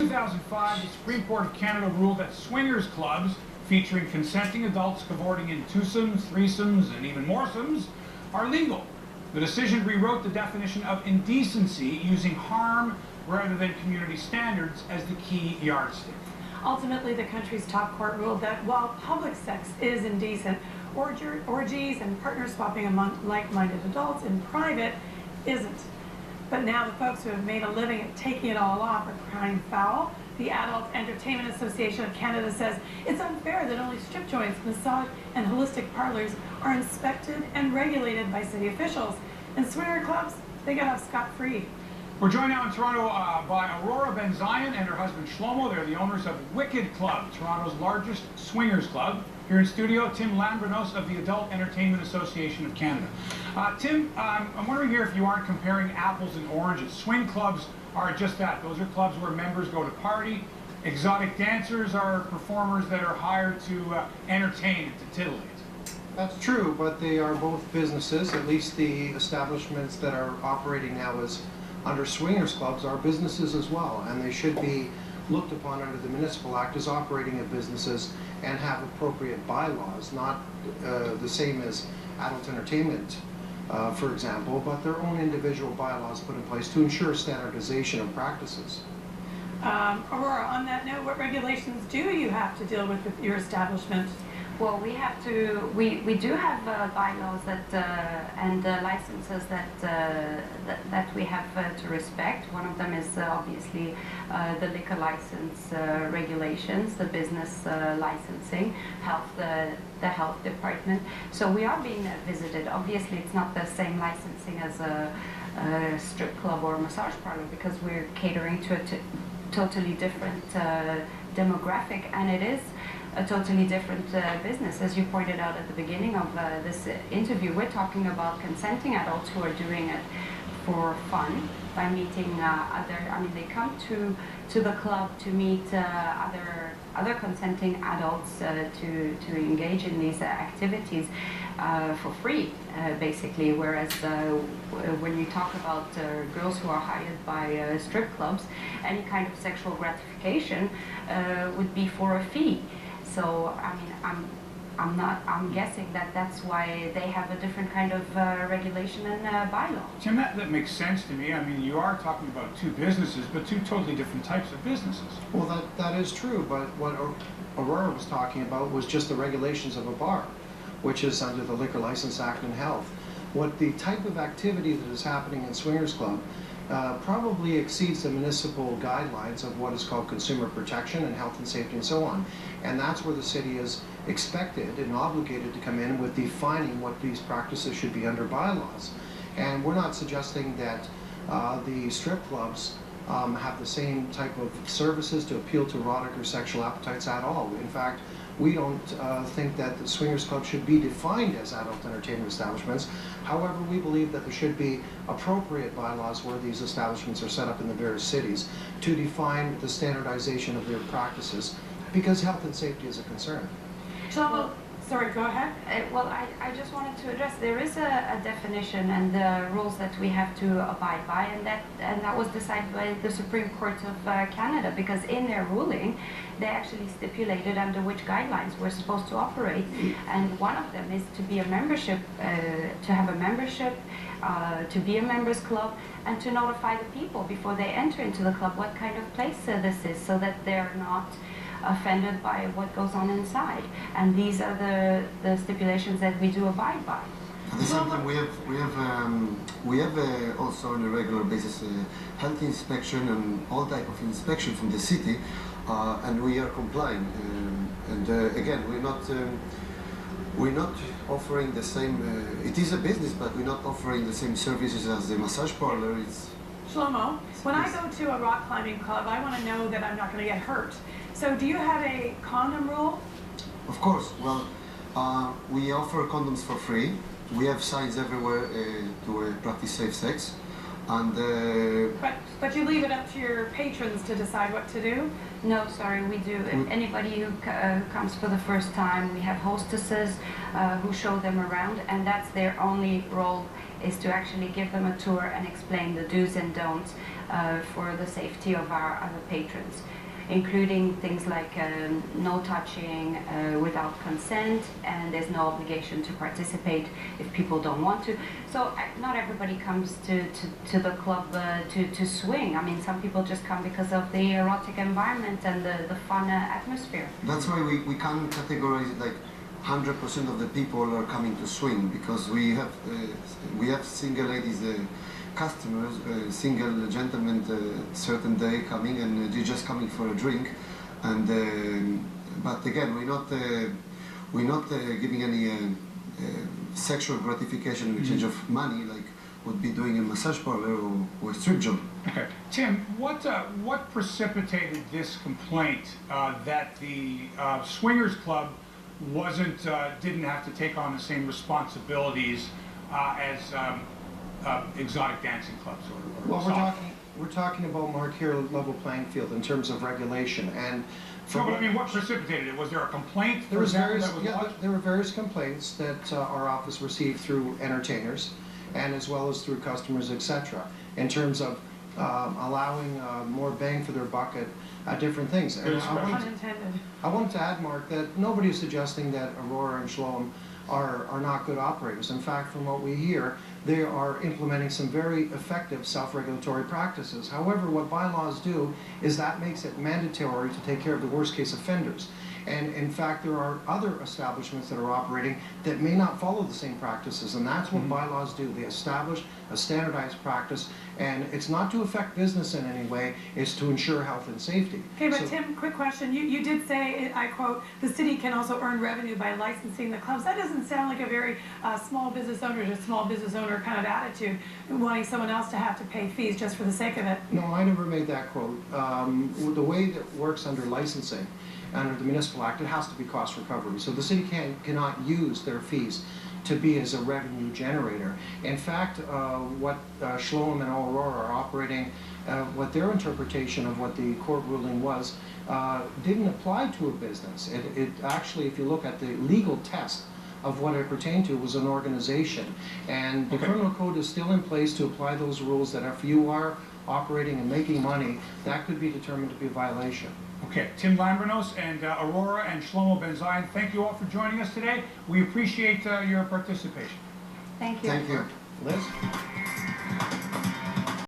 2005, the Supreme Court of Canada ruled that swingers clubs featuring consenting adults cavorting in twosomes, threesomes, and even moresomes are legal. The decision rewrote the definition of indecency, using harm rather than community standards as the key yardstick. Ultimately, the country's top court ruled that while public sex is indecent, orgies and partner swapping among like-minded adults in private isn't. But now the folks who have made a living at taking it all off are crying foul. The Adult Entertainment Association of Canada says it's unfair that only strip joints, massage, and holistic parlors are inspected and regulated by city officials. And swinger clubs, they get off scot-free. We're joined now in Toronto by Aurora Ben-Zion and her husband Shlomo. They're the owners of Wicked Club, Toronto's largest swingers club. Here in studio, Tim Lambrinos of the Adult Entertainment Association of Canada. Tim, I'm wondering here if you aren't comparing apples and oranges. Swing clubs are just that. Those are clubs where members go to party. Exotic dancers are performers that are hired to entertain and to titillate. That's true, but they are both businesses. At least the establishments that are operating now as under swingers clubs are businesses as well, and they should be looked upon under the Municipal Act as operating as businesses and have appropriate bylaws, not the same as adult entertainment, for example, but their own individual bylaws put in place to ensure standardization of practices. Aurora, on that note, what regulations do you have to deal with your establishment? Well, we have to. We do have bylaws that and licenses that we have to respect. One of them is obviously the liquor license regulations, the business licensing, the health department. So we are being visited. Obviously, it's not the same licensing as a strip club or a massage parlor because we're catering to a totally different demographic, and it is a totally different business. As you pointed out at the beginning of this interview, we're talking about consenting adults who are doing it for fun by meeting they come to the club to meet other consenting adults to engage in these activities for free, basically. Whereas when you talk about girls who are hired by strip clubs, any kind of sexual gratification would be for a fee. So, I mean, I'm guessing that that's why they have a different kind of regulation and bylaw. Tim, that makes sense to me. I mean, you are talking about two businesses, but two totally different types of businesses. Well, that is true, but what Aurora was talking about was just the regulations of a bar, which is under the Liquor License Act and Health. What the type of activity that is happening in Swingers Club probably exceeds the municipal guidelines of what is called consumer protection and health and safety and so on. And that's where the city is expected and obligated to come in with defining what these practices should be under bylaws. And we're not suggesting that the strip clubs have the same type of services to appeal to erotic or sexual appetites at all. In fact, we don't think that the swingers club should be defined as adult entertainment establishments. However, we believe that there should be appropriate bylaws where these establishments are set up in the various cities to define the standardization of their practices, because health and safety is a concern. Sorry, go ahead. Well, I just wanted to address, there is a definition and the rules that we have to abide by, and that was decided by the Supreme Court of Canada, because in their ruling they actually stipulated under which guidelines we're supposed to operate, and one of them is to be a membership, to have a membership, to be a members club, and to notify the people before they enter into the club what kind of place this is, so that they're not offended by what goes on inside. And these are the stipulations that we do abide by. At the same time, we have also on a regular basis health inspection and all type of inspection from the city, and we are complying. Again, we're not offering the same. It is a business, but we're not offering the same services as the massage parlor. Shlomo, when I go to a rock climbing club, I want to know that I'm not going to get hurt. So do you have a condom rule? Of course. Well, we offer condoms for free. We have signs everywhere to practice safe sex. And but you leave it up to your patrons to decide what to do? No, sorry, we do. Anybody who comes for the first time, we have hostesses who show them around, and that's their only role, is to actually give them a tour and explain the do's and don'ts for the safety of our other patrons, including things like no touching without consent, and there's no obligation to participate if people don't want to. So not everybody comes to the club to swing. I mean, some people just come because of the erotic environment and the fun atmosphere. That's why we can't categorize it like 100% of the people are coming to swing, because we have single ladies customers, single gentlemen certain day coming, and they're just coming for a drink, and but again we're not giving any sexual gratification in exchange of money like would be doing a massage parlor or a strip job. Okay, Tim, what precipitated this complaint that the swingers club didn't have to take on the same responsibilities as exotic dancing clubs or Well, we're talking about, Mark, here level playing field in terms of regulation, and So, but I mean, what precipitated it? Was there a complaint? there was example, various that was lodged? there were various complaints that our office received through entertainers, and as well as through customers, etc., in terms of allowing more bang for their buck at different things. And Unintended. I wanted to add, Mark, that nobody is suggesting that Aurora and Shalom are not good operators. In fact, from what we hear, they are implementing some very effective self-regulatory practices. However, what bylaws do is that makes it mandatory to take care of the worst case offenders. And in fact, there are other establishments that are operating that may not follow the same practices, and that's what bylaws do. They establish a standardized practice, and it's not to affect business in any way, it's to ensure health and safety. Okay, but So- Tim, quick question. You did say, I quote, the city can also earn revenue by licensing the clubs. That doesn't sound like a very small business owner to small business owner kind of attitude, wanting someone else to have to pay fees just for the sake of it. No, I never made that quote. The way that works under licensing, under the Municipal Act, it has to be cost recovery. So the city cannot use their fees to be as a revenue generator. In fact, what Shalom and Aurora are operating, what their interpretation of what the court ruling was, didn't apply to a business. It actually, if you look at the legal test of what it pertained to, was an organization. And the criminal code is still in place to apply those rules, that if you are operating and making money, that could be determined to be a violation. Okay, Tim Lambrinos and Aurora and Shlomo Ben Zion, thank you all for joining us today. We appreciate your participation. Thank you. Thank you. Liz?